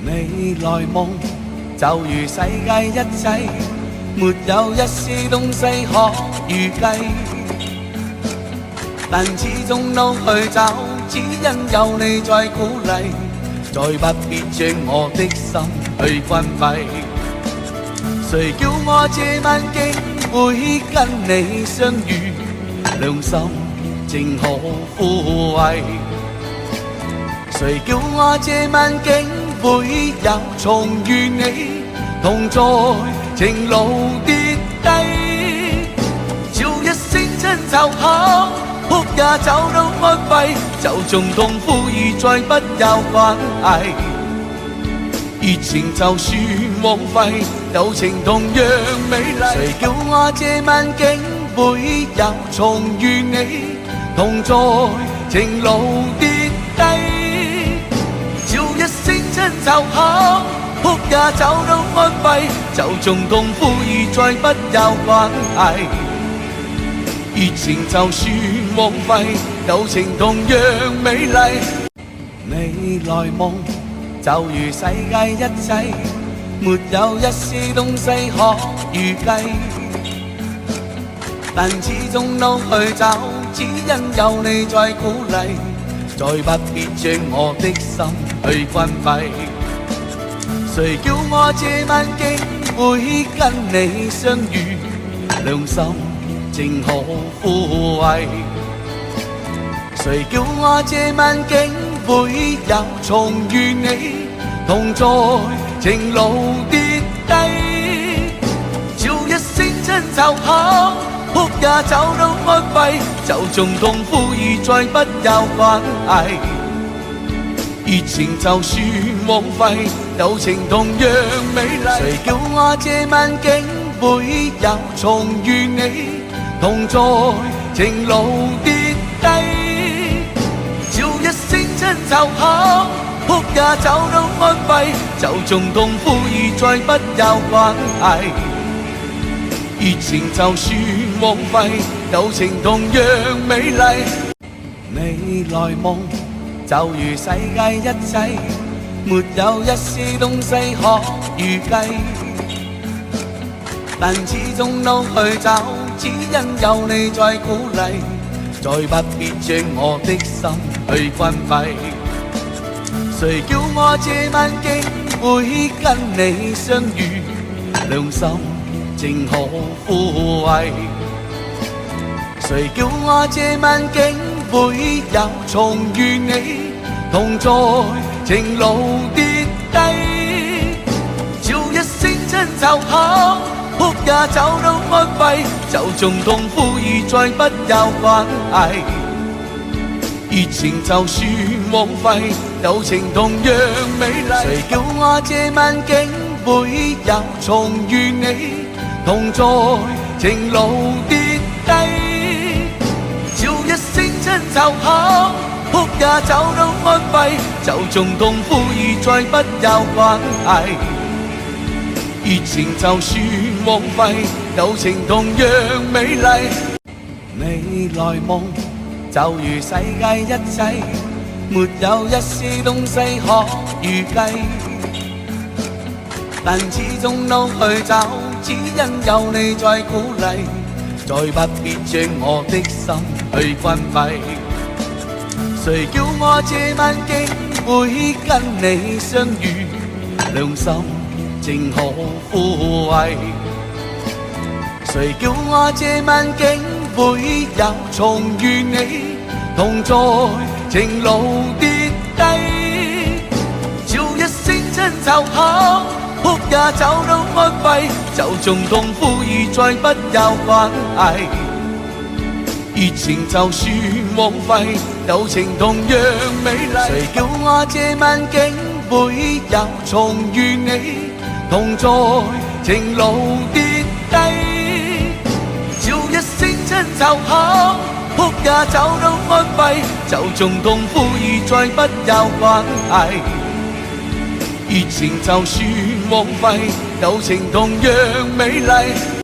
你來夢就如世界一切，沒有一絲東西可預計，但始終都去找，只因有你在鼓勵，再不必將我的心去關閉。誰叫我這晚竟會跟你相遇，良心正可枯萎。誰叫我這晚竟會有重遇你，同在情路跌低，叫一聲親就好，哭也找到安慰，就縱痛苦已再不有關係。熱情就算枉費，友情同樣美麗。誰叫我這晚竟會有重遇你，同在情路跌低，叫一聲親就好，哭也找到安慰，就縱痛苦已再不有關係。熱情就算枉費，友情同樣美麗。你來夢就如世界一切，沒有一絲東西可預計，但始終都去找，只因有你在鼓勵，再不必將我的心去關閉。誰叫我這晚竟會跟你相遇，良心正可枯萎。誰叫我這晚竟會有重遇你，同在情路跌低，叫一聲親就好，哭也找到安慰，就縱痛苦已再不有關係。熱情就算枉費，友情同樣美麗。誰叫我這晚竟會有重遇你，同在情路跌低，叫一聲親就好，哭也找到安慰，就縱痛苦已再不有關係。熱情就算枉費，友情同樣美麗。你來夢就如世界一切，沒有一絲東西可預計，但始終都去找，只因有你在鼓勵，再不必將我的心去關閉。誰叫我這晚竟會跟你相遇，良心正可枯萎。誰叫我這晚竟會有重遇你，同在情路跌低，叫一聲親就好，哭也找到安慰，就縱痛苦已再不有關係。熱情就算枉費，友情同樣美麗。誰叫我這晚竟會有重遇你，同在情路跌低，叫一聲親就好，哭也找到安慰，就縱痛苦已再不有關係。熱情就算枉費，友情同樣美麗。你來夢就如世界一切，沒有一絲東西可預計，但始終都去找，只因有你在鼓勵，再不必將我的心去關閉。誰叫我這晚竟會跟你相遇，良心正可枯萎。誰叫我這晚竟會有重遇你，同在情路跌低，叫一聲親就好，哭也找到安慰，就縱痛苦已再不有關係。熱情就算枉費，友情同樣美麗。誰叫我這晚竟會有重遇你，同在情路跌低，叫一聲親就好，哭也找到安慰，就縱痛苦已再不有關係。熱情就算枉費，友情同樣美麗。